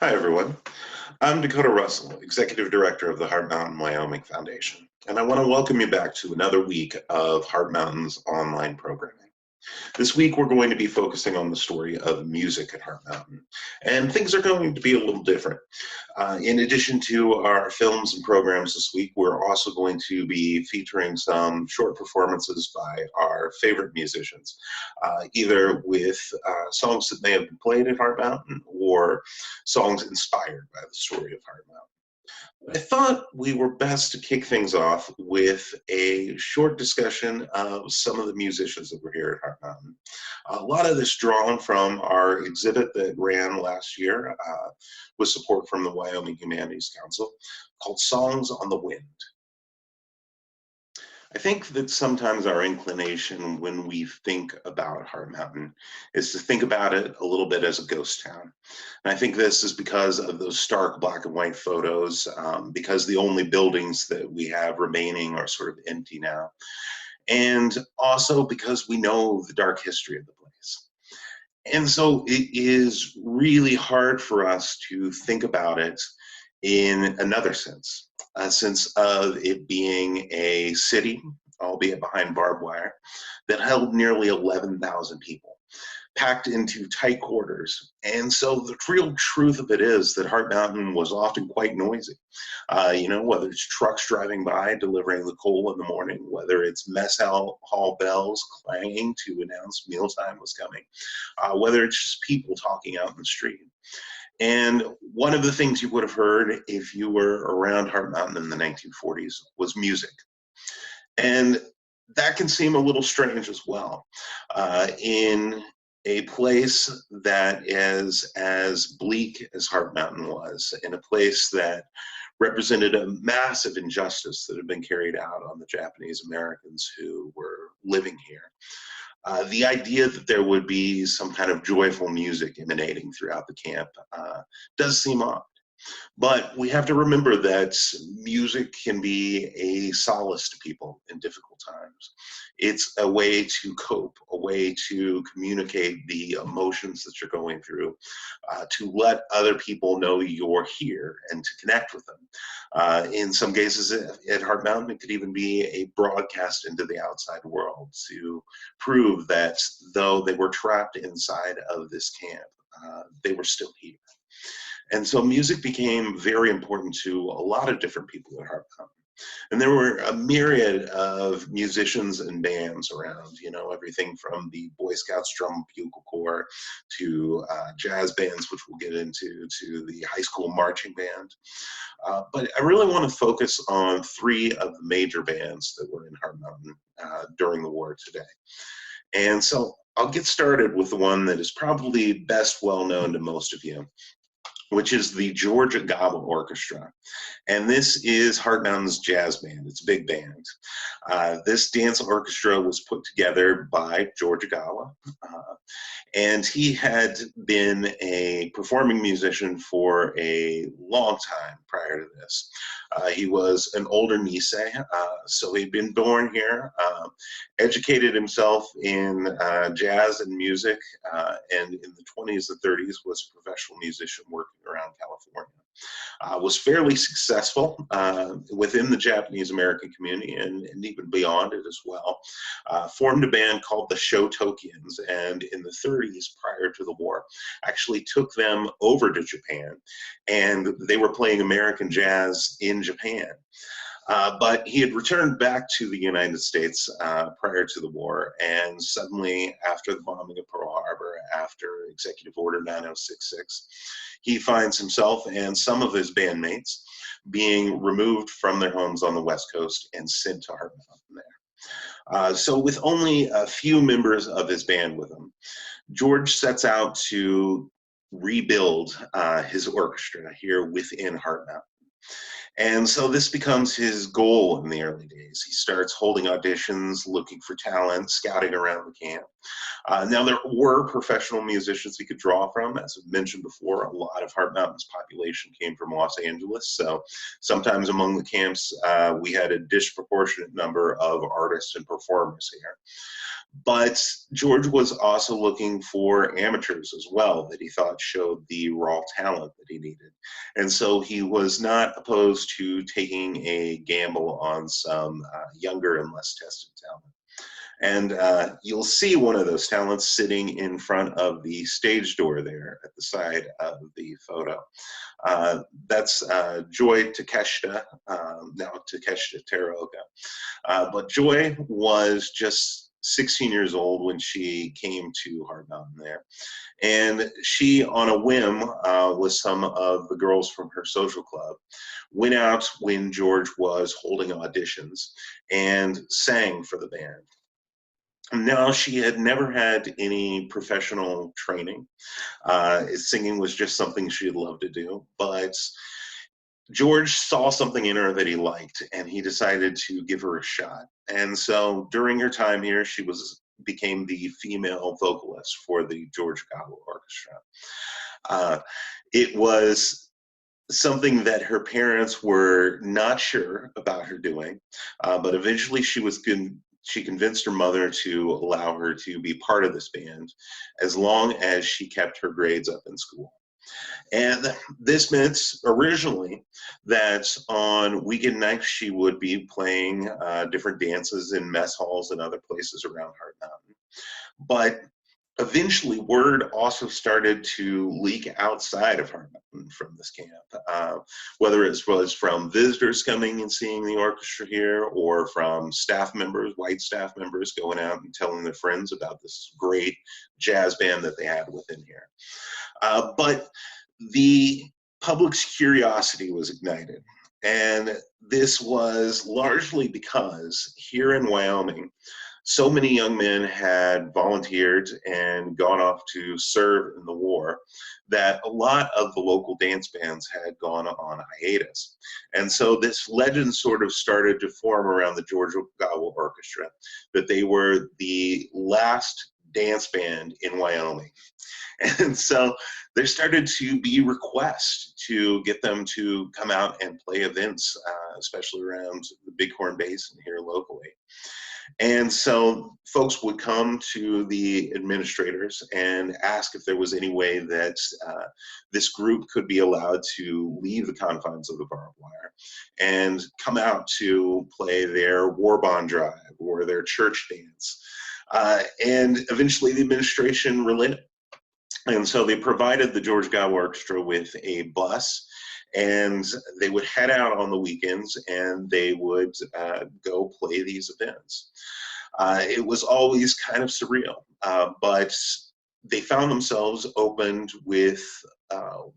Hi, everyone. I'm Dakota Russell, Executive Director of the Heart Mountain Wyoming Foundation, and I want to welcome you back to another week of Heart Mountain's online programming. This week, we're going to be focusing on the story of music at Heart Mountain, and things are going to be a little different. In addition to our films and programs this week, we're also going to be featuring some short performances by our favorite musicians, either with songs that may have been played at Heart Mountain or songs inspired by the story of Heart Mountain. I thought we were best to kick things off with a short discussion of some of the musicians that were here at Heart Mountain. A lot of this drawn from our exhibit that ran last year with support from the Wyoming Humanities Council called Songs on the Wind. I think that sometimes our inclination when we think about Heart Mountain is to think about it a little bit as a ghost town. And I think this is because of those stark black and white photos, because the only buildings that we have remaining are sort of empty now. And also because we know the dark history of the place. And so it is really hard for us to think about it in another sense, a sense of it being a city, albeit behind barbed wire, that held nearly 11,000 people, packed into tight quarters. And so the real truth of it is that Heart Mountain was often quite noisy. Whether it's trucks driving by delivering the coal in the morning, whether it's mess hall bells clanging to announce mealtime was coming, whether it's just people talking out in the street. And one of the things you would have heard if you were around Heart Mountain in the 1940s was music. And that can seem a little strange as well. In a place that is as bleak as Heart Mountain was, in a place that represented a massive injustice that had been carried out on the Japanese Americans who were living here. The idea that there would be some kind of joyful music emanating throughout the camp does seem odd. But we have to remember that music can be a solace to people in difficult times. It's a way to cope, a way to communicate the emotions that you're going through, to let other people know you're here and to connect with them. In some cases at Heart Mountain, it could even be a broadcast into the outside world to prove that though they were trapped inside of this camp, they were still here. And so music became very important to a lot of different people at Heart Mountain. And there were a myriad of musicians and bands around, everything from the Boy Scouts Drum and Bugle Corps to jazz bands, which we'll get into, to the high school marching band. But I really want to focus on three of the major bands that were in Heart Mountain during the war today. And so I'll get started with the one that is probably best well known to most of you, which is the Georgia Gaba Orchestra. And this is Heart Mountain's jazz band. It's a big band. This dance orchestra was put together by George Gaba, and he had been a performing musician for a long time prior to this. He was an older Nisei, so he'd been born here, educated himself in jazz and music, and in the 20s and 30s was a professional musician working around California. Was fairly successful within the Japanese American community and even beyond it as well. Formed a band called the Shotokians, and in the 30s, prior to the war, actually took them over to Japan, and they were playing American jazz in Japan. But he had returned back to the United States prior to the war, and suddenly, after the bombing of Pearl Harbor, after Executive Order 9066, he finds himself and some of his bandmates being removed from their homes on the West Coast and sent to Heart Mountain there. So with only a few members of his band with him, George sets out to rebuild his orchestra here within Heart Mountain. And so this becomes his goal in the early days. He starts holding auditions, looking for talent, scouting around the camp. Now, there were professional musicians he could draw from. As I've mentioned before, a lot of Heart Mountain's population came from Los Angeles. So sometimes among the camps, we had a disproportionate number of artists and performers here. But George was also looking for amateurs as well that he thought showed the raw talent that he needed. And so he was not opposed to taking a gamble on some younger and less tested talent. And you'll see one of those talents sitting in front of the stage door there at the side of the photo. That's Joy Takeshita, now Takeshita Teraoka. But Joy was just 16 years old when she came to Hard Mountain there. And she, on a whim, with some of the girls from her social club, went out when George was holding auditions and sang for the band. Now, she had never had any professional training. Singing was just something she had loved to do, but George saw something in her that he liked, and he decided to give her a shot. And so during her time here, she became the female vocalist for the George Gouge Orchestra. It was something that her parents were not sure about her doing, but eventually she convinced her mother to allow her to be part of this band as long as she kept her grades up in school. And this meant originally that on weekend nights she would be playing different dances in mess halls and other places around Hart Mountain. But eventually, word also started to leak outside of Hart Mountain from this camp, whether it was from visitors coming and seeing the orchestra here, or from staff members, white staff members, going out and telling their friends about this great jazz band that they had within here. But the public's curiosity was ignited. And this was largely because here in Wyoming, so many young men had volunteered and gone off to serve in the war that a lot of the local dance bands had gone on hiatus. And so this legend sort of started to form around the George Gouge Orchestra, that they were the last dance band in Wyoming. And so there started to be requests to get them to come out and play events, especially around the Bighorn Basin here locally. And so folks would come to the administrators and ask if there was any way that this group could be allowed to leave the confines of the barbed wire and come out to play their war bond drive or their church dance. And eventually the administration relented. And so they provided the George Gouge Orchestra with a bus, and they would head out on the weekends and they would go play these events. It was always kind of surreal, but they found themselves opened with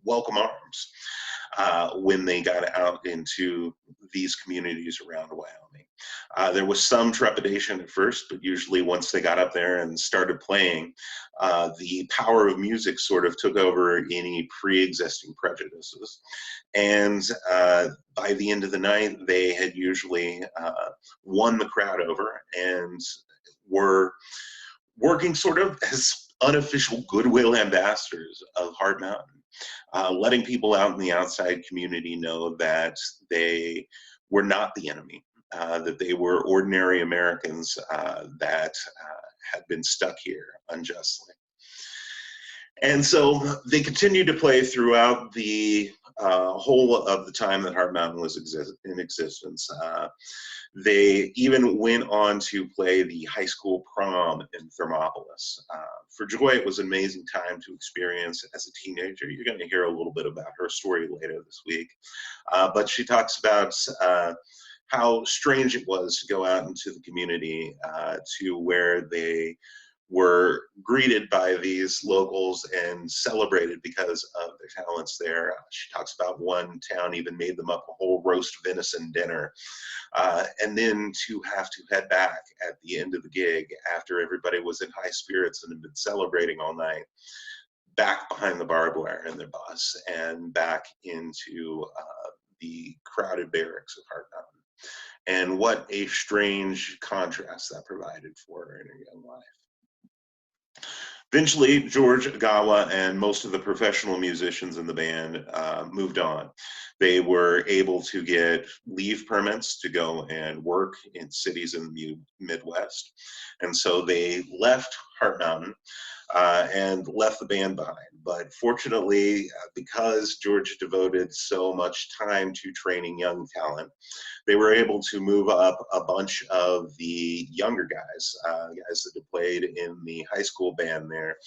welcome arms when they got out into these communities around Wyoming. There was some trepidation at first, but usually once they got up there and started playing, the power of music sort of took over any pre-existing prejudices. And by the end of the night, they had usually won the crowd over and were working sort of as unofficial goodwill ambassadors of Hart Mountain, letting people out in the outside community know that they were not the enemy, that they were ordinary Americans that had been stuck here unjustly. And so they continued to play throughout the whole of the time that Hart Mountain was in existence. They even went on to play the high school prom in Thermopolis. For Joy, it was an amazing time to experience as a teenager. You're going to hear a little bit about her story later this week. But she talks about how strange it was to go out into the community to where they were greeted by these locals and celebrated because of their talents there. She talks about one town even made them up a whole roast venison dinner. And then to have to head back at the end of the gig after everybody was in high spirits and had been celebrating all night, back behind the barbed wire in their bus and back into the crowded barracks of Hart Mountain. And what a strange contrast that provided for her in her young life. Eventually, George Agawa and most of the professional musicians in the band moved on. They were able to get leave permits to go and work in cities in the Midwest. And so they left Heart Mountain and left the band behind. But fortunately, because George devoted so much time to training young talent, they were able to move up a bunch of the younger guys, guys that had played in the high school band there,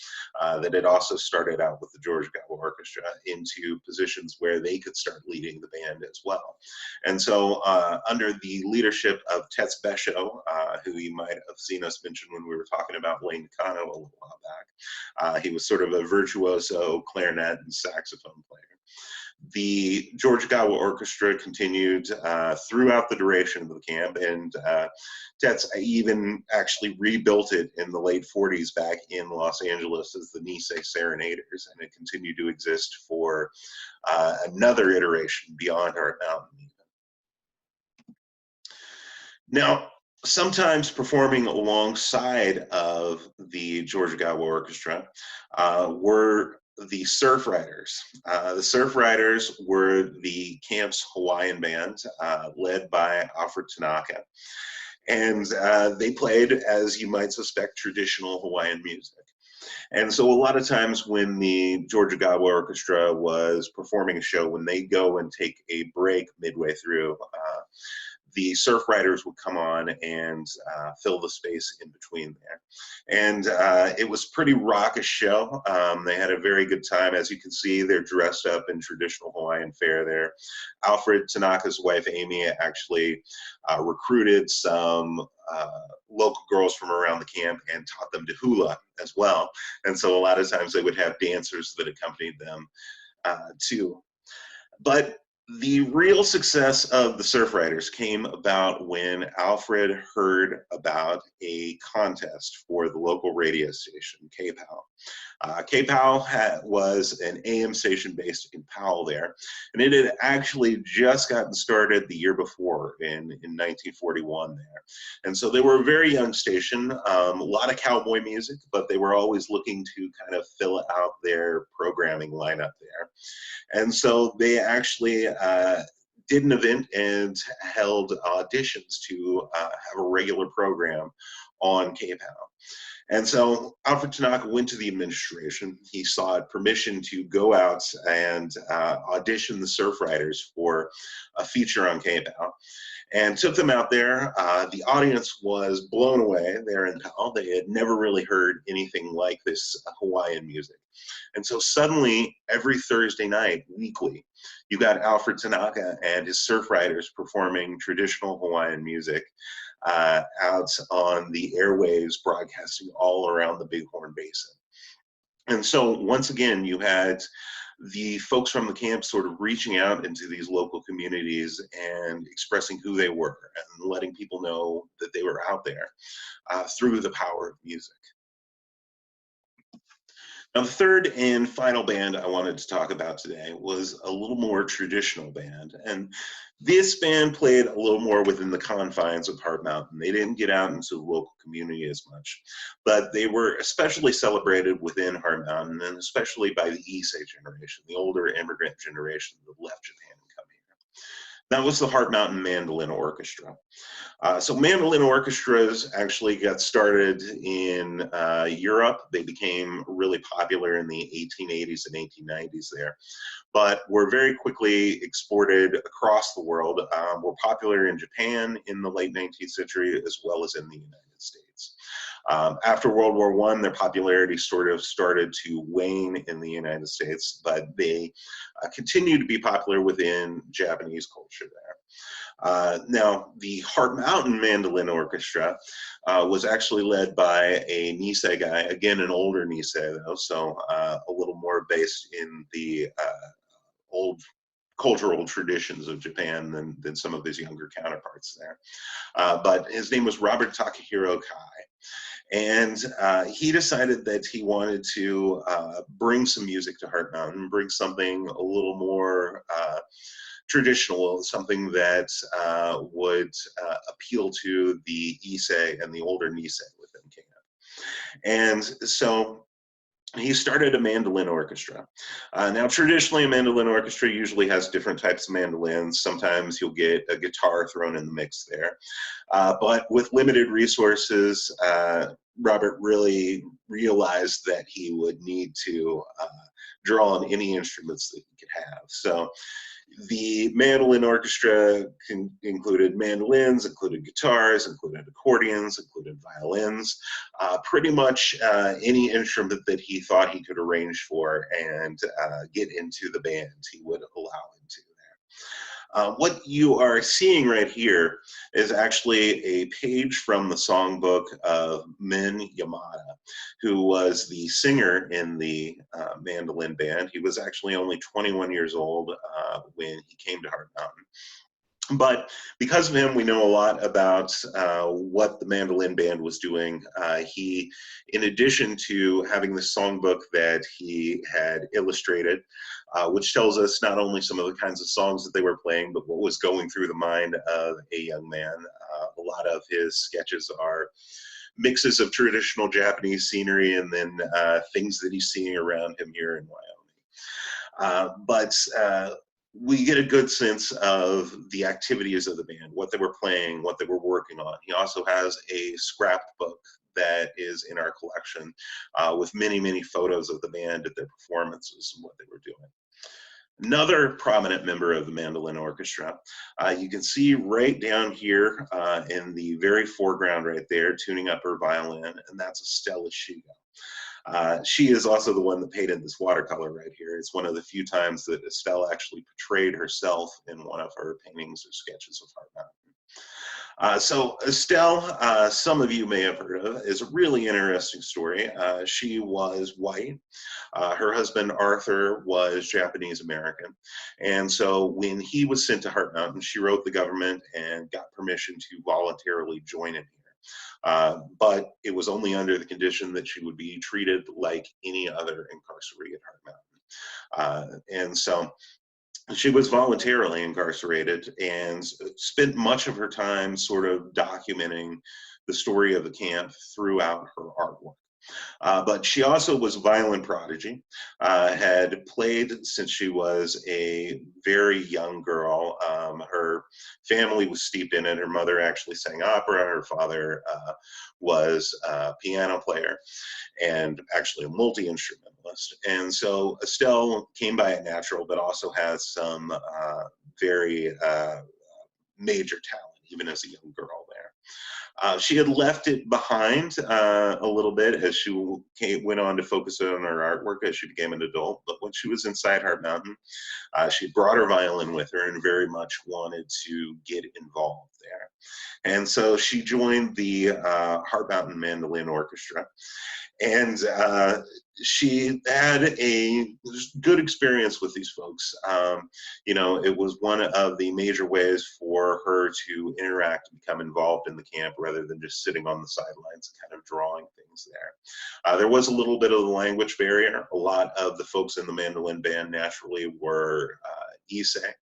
that had also started out with the George Gawa Orchestra, into positions where they could start leading the band as well. And so, under the leadership of Tets Besho, who you might have seen us mention when we were talking about Lane Kano a little while back, he was sort of a virtuoso clarinet and saxophone player. The George Gawa Orchestra continued throughout the duration of the camp, and Tets even actually rebuilt it in the late 40s back in Los Angeles as the Nisei Serenaders, and it continued to exist for another iteration beyond Heart Mountain. Now, sometimes performing alongside of the George Gawa Orchestra were the Surf Riders. The Surf Riders were the camp's Hawaiian band, led by Alfred Tanaka. And they played, as you might suspect, traditional Hawaiian music. And so a lot of times when the George Gawa Orchestra was performing a show, when they go and take a break midway through, the Surf Riders would come on and fill the space in between there. And it was pretty raucous show. They had a very good time. As you can see, they're dressed up in traditional Hawaiian fare there. Alfred Tanaka's wife, Amy, actually recruited some local girls from around the camp and taught them to hula as well. And so a lot of times they would have dancers that accompanied them too. But the real success of the Surf Riders came about when Alfred heard about a contest for the local radio station, KPOW. KPOW was an AM station based in Powell there, and it had actually just gotten started the year before in 1941 there. And so they were a very young station, a lot of cowboy music, but they were always looking to kind of fill out their programming lineup there. And so they actually did an event and held auditions to have a regular program on KPOW. And so Alfred Tanaka went to the administration. He sought permission to go out and audition the Surf Riders for a feature on KPOW, and took them out there. The audience was blown away there in Powell. They had never really heard anything like this Hawaiian music. And so suddenly, every Thursday night, weekly, you got Alfred Tanaka and his Surf Riders performing traditional Hawaiian music out on the airwaves, broadcasting all around the Bighorn Basin. And so once again, you had the folks from the camp sort of reaching out into these local communities and expressing who they were and letting people know that they were out there through the power of music. Now, the third and final band I wanted to talk about today was a little more traditional band. And this band played a little more within the confines of Heart Mountain. They didn't get out into the local community as much, but they were especially celebrated within Heart Mountain, and especially by the Issei generation, the older immigrant generation that left Japan and come here. That was the Heart Mountain Mandolin Orchestra. So mandolin orchestras actually got started in Europe. They became really popular in the 1880s and 1890s there, but were very quickly exported across the world. Were popular in Japan in the late 19th century, as well as in the United States. After World War I, their popularity sort of started to wane in the United States, but they continue to be popular within Japanese culture there. Now, the Heart Mountain Mandolin Orchestra was actually led by a Nisei guy, again, an older Nisei, though, so a little more based in the old cultural traditions of Japan than some of his younger counterparts there. But his name was Robert Takahiro Kai. And he decided that he wanted to bring some music to Heart Mountain, bring something a little more traditional, something that would appeal to the Issei and the older Nisei within camp. And so he started a mandolin orchestra. Now, traditionally, a mandolin orchestra usually has different types of mandolins. Sometimes you'll get a guitar thrown in the mix there. But with limited resources, Robert really realized that he would need to draw on any instruments that he could have. So the mandolin orchestra included mandolins, included guitars, included accordions, included violins, pretty much any instrument that he thought he could arrange for and get into the band, he would allow him to. What you are seeing right here is actually a page from the songbook of Min Yamada, who was the singer in the mandolin band. He was actually only 21 years old when he came to Heart Mountain. But because of him, we know a lot about what the mandolin band was doing. He, in addition to having the songbook that he had illustrated, which tells us not only some of the kinds of songs that they were playing, but what was going through the mind of a young man. A lot of his sketches are mixes of traditional Japanese scenery and then things that he's seeing around him here in Wyoming. But we get a good sense of the activities of the band, what they were playing, what they were working on. He also has a scrapbook that is in our collection with many, many photos of the band at their performances and what they were doing. Another prominent member of the mandolin orchestra, you can see right down here in the very foreground right there, tuning up her violin, and that's Estelle Issei. She is also the one that painted this watercolor right here. It's one of the few times that Estelle actually portrayed herself in one of her paintings or sketches of Heart Mountain. So Estelle, some of you may have heard of, is a really interesting story. She was white. Her husband, Arthur, was Japanese American. And so when he was sent to Heart Mountain, she wrote the government and got permission to voluntarily join it here. But it was only under the condition that she would be treated like any other incarceree at Heart Mountain. And so she was voluntarily incarcerated and spent much of her time sort of documenting the story of the camp throughout her artwork. But she also was a violin prodigy, had played since she was a very young girl. Her family was steeped in it. Her mother actually sang opera. Her father was a piano player and actually a multi-instrumentalist. And so Estelle came by it natural, but also has some very major talent, even as a young girl there. She had left it behind a little bit as she went on to focus on her artwork as she became an adult. But when she was inside Heart Mountain, she brought her violin with her and very much wanted to get involved there. And so she joined the Heart Mountain Mandolin Orchestra. And she had a good experience with these folks. You know, it was one of the major ways for her to interact and become involved in the camp rather than just sitting on the sidelines and kind of drawing things there. There was a little bit of the language barrier. A lot of the folks in the mandolin band naturally were Issei,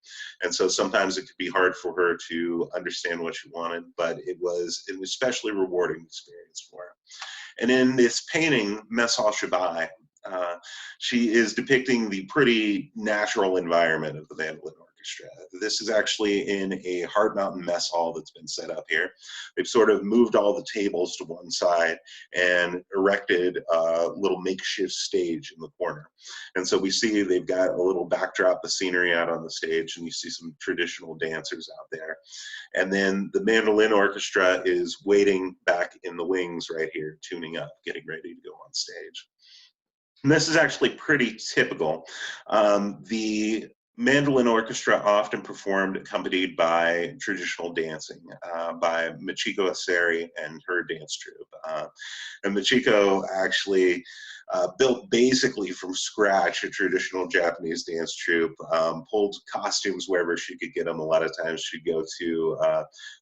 and so sometimes it could be hard for her to understand what she wanted, but it was an especially rewarding experience for her. And in this painting, Mess Hall Shabai, she is depicting the pretty natural environment of the mandolin orchestra. This is actually in a Heart Mountain mess hall that's been set up here. They've sort of moved all the tables to one side and erected a little makeshift stage in the corner. And so we see they've got a little backdrop of scenery out on the stage, and you see some traditional dancers out there. And then the mandolin orchestra is waiting back in the wings right here, tuning up, getting ready to go on stage. And this is actually pretty typical. The mandolin orchestra often performed accompanied by traditional dancing by Michiko Aseri and her dance troupe. And Michiko actually built basically from scratch a traditional Japanese dance troupe, pulled costumes wherever she could get them. A lot of times she'd go to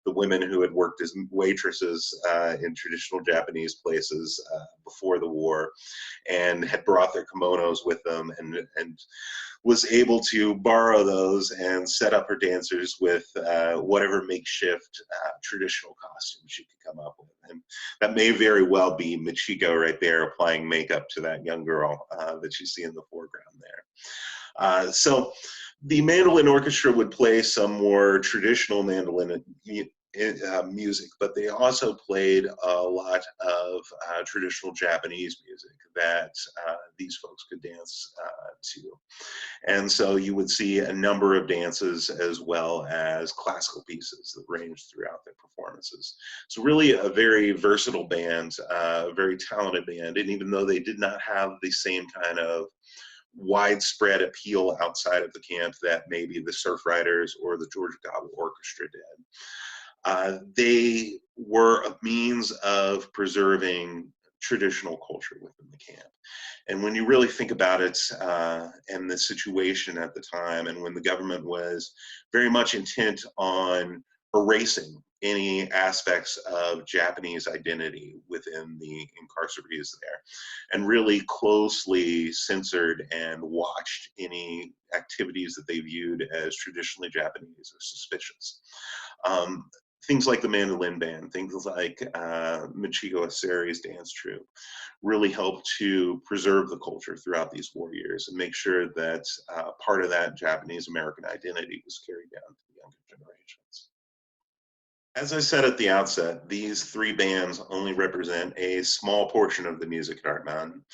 the women who had worked as waitresses in traditional Japanese places before the war and had brought their kimonos with them and was able to borrow those and set up her dancers with whatever makeshift traditional costumes she could come up with. And that may very well be Michiko right there applying makeup to that young girl that you see in the foreground there. So the mandolin orchestra would play some more traditional mandolin music, but they also played a lot of traditional Japanese music that these folks could dance to. And so you would see a number of dances as well as classical pieces that ranged throughout their performances. So really a very versatile band, a very talented band. And even though they did not have the same kind of widespread appeal outside of the camp that maybe the Surf Riders or the Georgia Gobble Orchestra did, they were a means of preserving traditional culture within the camp. And when you really think about it, and the situation at the time, and when the government was very much intent on erasing any aspects of Japanese identity within the incarcerees there, and really closely censored and watched any activities that they viewed as traditionally Japanese or suspicious. Things like the mandolin band, things like Michiko Asari's dance troupe, really helped to preserve the culture throughout these war years and make sure that part of that Japanese American identity was carried down to the younger generations. As I said at the outset, these three bands only represent a small portion of the music at Art Mountain.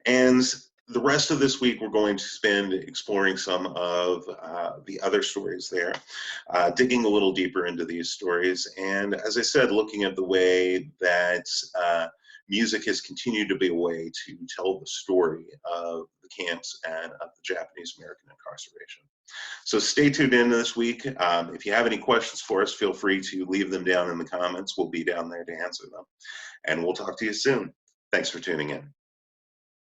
And the rest of this week, we're going to spend exploring some of the other stories there, digging a little deeper into these stories. And as I said, looking at the way that music has continued to be a way to tell the story of the camps and of the Japanese American incarceration. So stay tuned in this week. If you have any questions for us, feel free to leave them down in the comments. We'll be down there to answer them. And we'll talk to you soon. Thanks for tuning in.